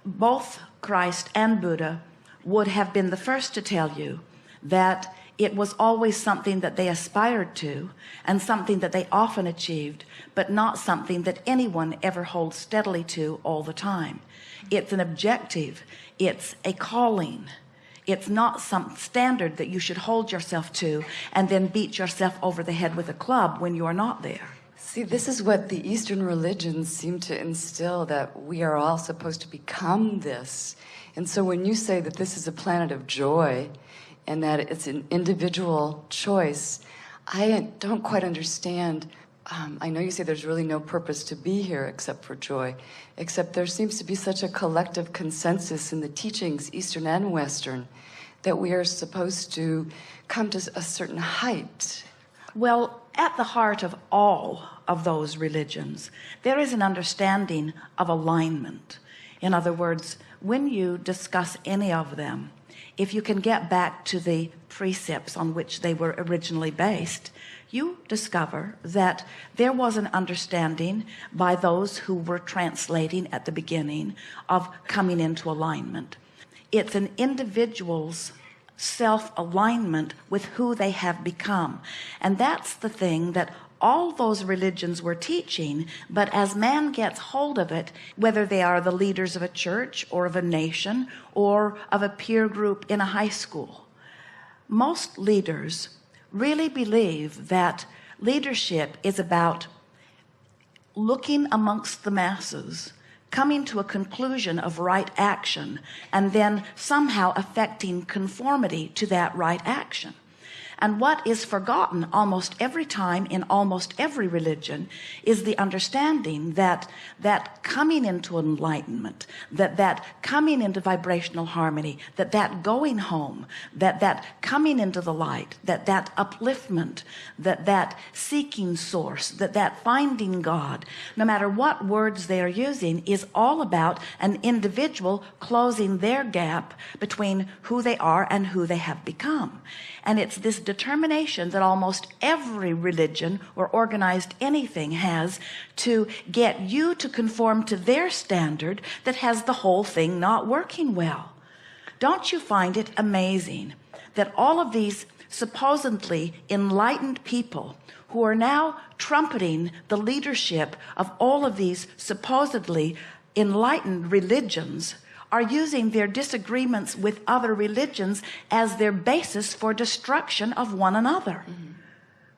both Christ and Buddha would have been the first to tell you that it was always something that they aspired to and something that they often achieved, but not something that anyone ever holds steadily to all the time. It's an objective, it's a calling. It's not some standard that you should hold yourself to and then beat yourself over the head with a club when you are not there. See, this is what the Eastern religions seem to instill, that we are all supposed to become this. And so when you say that this is a planet of joy and that it's an individual choice, I don't quite understand. I know you say there's really no purpose to be here except for joy, except there seems to be such a collective consensus in the teachings, Eastern and Western, that we are supposed to come to a certain height. Well, at the heart of all of those religions, there is an understanding of alignment. In other words, when you discuss any of them, if you can get back to the precepts on which they were originally based, you discover that there was an understanding by those who were translating at the beginning of coming into alignment. It's an individual's self-alignment with who they have become, and that's the thing that all those religions were teaching. But as man gets hold of it, whether they are the leaders of a church or of a nation or of a peer group in a high school, most leaders really believe that leadership is about looking amongst the masses, coming to a conclusion of right action, and then somehow affecting conformity to that right action. And what is forgotten almost every time in almost every religion is the understanding that coming into enlightenment, that coming into vibrational harmony, that going home, that coming into the light, that upliftment, that seeking source, that finding God, no matter what words they are using, is all about an individual closing their gap between who they are and who they have become. And it's this determination that almost every religion or organized anything has to get you to conform to their standard that has the whole thing not working well. Don't you find it amazing that all of these supposedly enlightened people who are now trumpeting the leadership of all of these supposedly enlightened religions are using their disagreements with other religions as their basis for destruction of one another?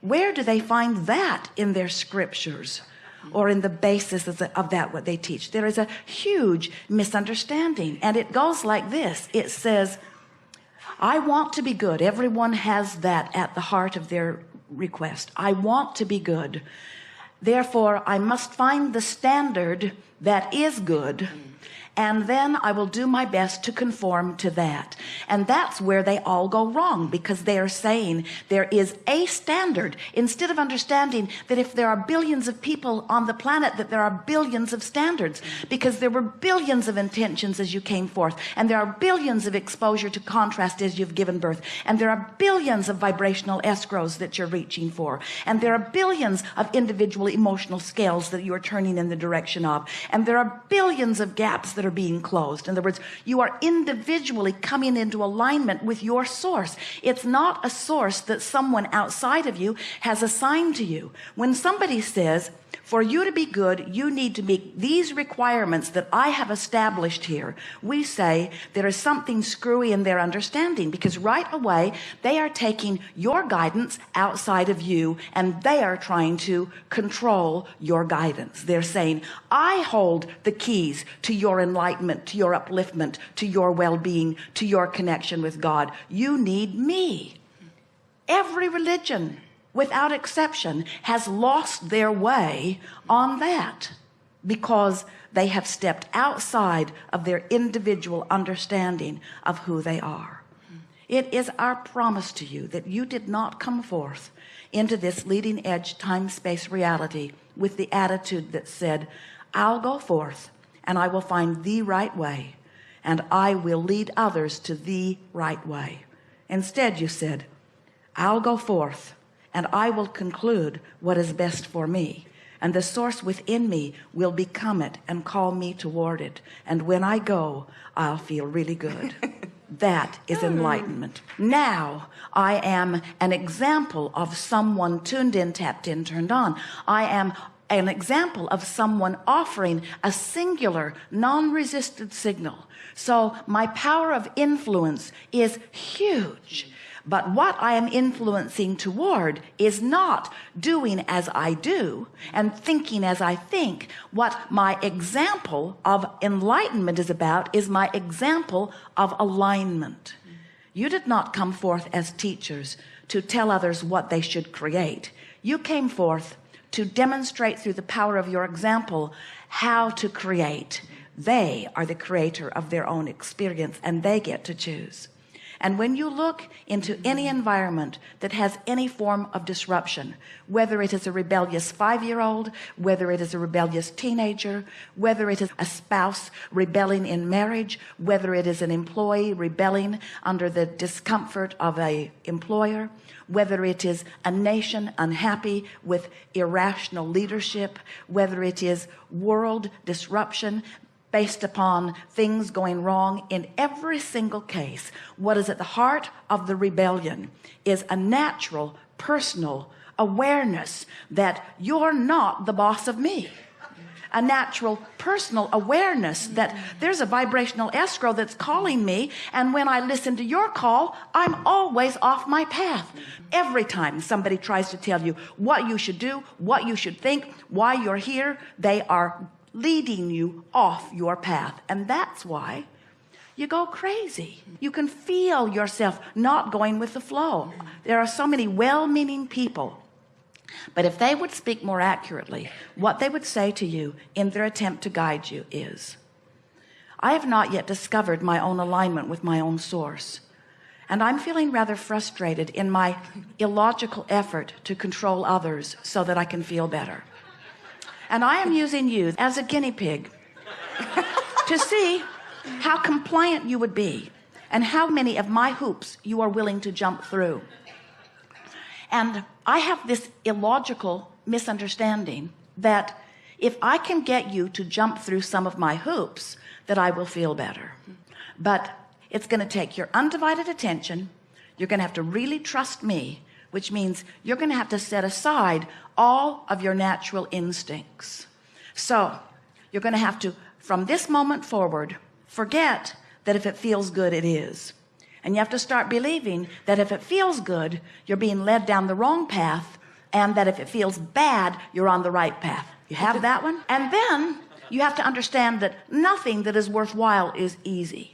Where do they find that in their scriptures or in the basis of that what they teach? There is a huge misunderstanding, and it goes like this. It says, I want to be good. Everyone has that at the heart of their request. I want to be good. Therefore, I must find the standard that is good, and then I will do my best to conform to that. And that's where they all go wrong, because they are saying there is a standard, instead of understanding that if there are billions of people on the planet, that there are billions of standards, because there were billions of intentions as you came forth, and there are billions of exposure to contrast as you've given birth, and there are billions of vibrational escrows that you're reaching for, and there are billions of individual emotional scales that you are turning in the direction of, and there are billions of gaps that are being closed. In other words, you are individually coming into alignment with your source. It's not a source that someone outside of you has assigned to you. When somebody says, for you to be good, you need to meet these requirements that I have established here, we say there is something screwy in their understanding, because right away they are taking your guidance outside of you and they are trying to control your guidance. They're saying, I hold the keys to your enlightenment, to your upliftment, to your well-being, to your connection with God. You need me. Every religion, without exception, has lost their way on that, because they have stepped outside of their individual understanding of who they are. It is our promise to you that you did not come forth into this leading edge time-space reality with the attitude that said, I'll go forth and I will find the right way, and I will lead others to the right way. Instead, you said, I'll go forth and I will conclude what is best for me. and the source within me will become it and call me toward it. And when I go, I'll feel really good. That is enlightenment. Now I am an example of someone tuned in, tapped in, turned on. I am an example of someone offering a singular, non-resisted signal. So my power of influence is huge. But what I am influencing toward is not doing as I do and thinking as I think. What my example of enlightenment is about is my example of alignment. You did not come forth as teachers to tell others what they should create. You came forth to demonstrate through the power of your example how to create. They are the creator of their own experience, and they get to choose. And when you look into any environment that has any form of disruption, whether it is a rebellious 5-year-old, whether it is a rebellious teenager, whether it is a spouse rebelling in marriage, whether it is an employee rebelling under the discomfort of an employer, whether it is a nation unhappy with irrational leadership, whether it is world disruption based upon things going wrong, in every single case, what is at the heart of the rebellion is a natural, personal awareness that you're not the boss of me. A natural, personal awareness that there's a vibrational escrow that's calling me, and when I listen to your call, I'm always off my path. Every time somebody tries to tell you what you should do, what you should think, why you're here, they are leading you off your path. And that's why you go crazy. You can feel yourself not going with the flow. There are so many well-meaning people, but if they would speak more accurately, what they would say to you in their attempt to guide you is, I have not yet discovered my own alignment with my own source, and I'm feeling rather frustrated in my illogical effort to control others so that I can feel better. And I am using you as a guinea pig to see how compliant you would be and how many of my hoops you are willing to jump through. And I have this illogical misunderstanding that if I can get you to jump through some of my hoops, that I will feel better. But it's going to take your undivided attention. You're going to have to really trust me, which means you're going to have to set aside all of your natural instincts. So you're going to have to, from this moment forward, forget that if it feels good, it is. And you have to start believing that if it feels good, you're being led down the wrong path, and that if it feels bad, you're on the right path. You have that one? And then you have to understand that nothing that is worthwhile is easy.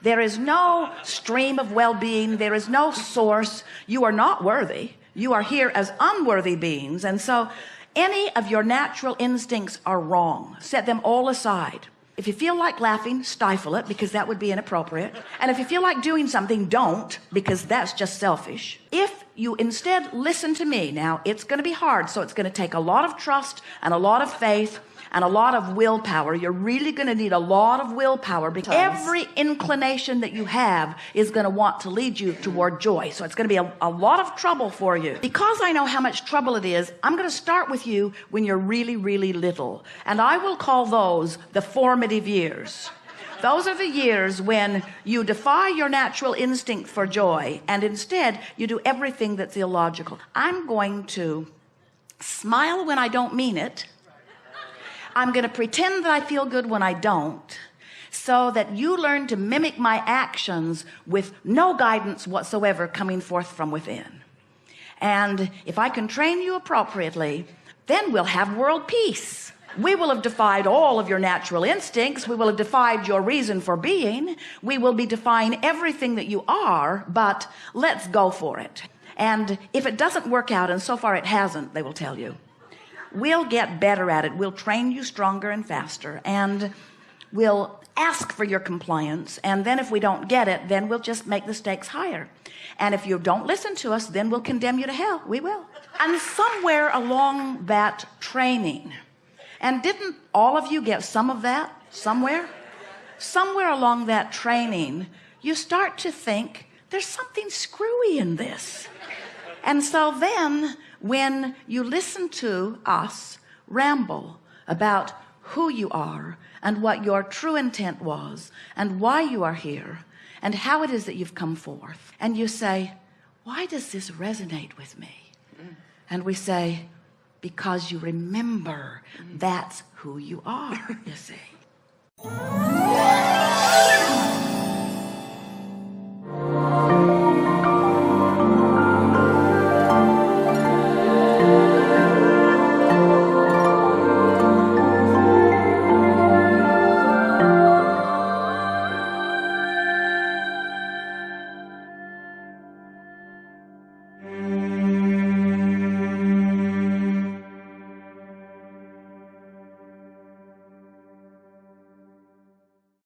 There is no stream of well-being. There is no source. You are not worthy. You are here as unworthy beings. And so any of your natural instincts are wrong. Set them all aside. If you feel like laughing, stifle it, because that would be inappropriate. And if you feel like doing something, don't, because that's just selfish. If you instead listen to me, now it's going to be hard, so it's going to take a lot of trust and a lot of faith and a lot of willpower. You're really going to need a lot of willpower, because every inclination that you have is going to want to lead you toward joy. So it's going to be a lot of trouble for you. Because I know how much trouble it is, I'm going to start with you when you're really, really little. And I will call those the formative years. Those are the years when you defy your natural instinct for joy, and instead you do everything that's illogical. I'm going to smile when I don't mean it. I'm going to pretend that I feel good when I don't, so that you learn to mimic my actions with no guidance whatsoever coming forth from within. And if I can train you appropriately, then we'll have world peace. We will have defied all of your natural instincts. We will have defied your reason for being. We will be defying everything that you are, but let's go for it. And if it doesn't work out, and so far it hasn't, they will tell you, we'll get better at it. We'll train you stronger and faster, and we'll ask for your compliance. And then if we don't get it, then we'll just make the stakes higher. And if you don't listen to us, then we'll condemn you to hell. We will. And somewhere along that training, and didn't all of you get some of that somewhere? Somewhere along that training, you start to think there's something screwy in this. And so then when you listen to us ramble about who you are and what your true intent was and why you are here and how it is that you've come forth, and you say, why does this resonate with me? And we say, because you remember that's who you are, you see.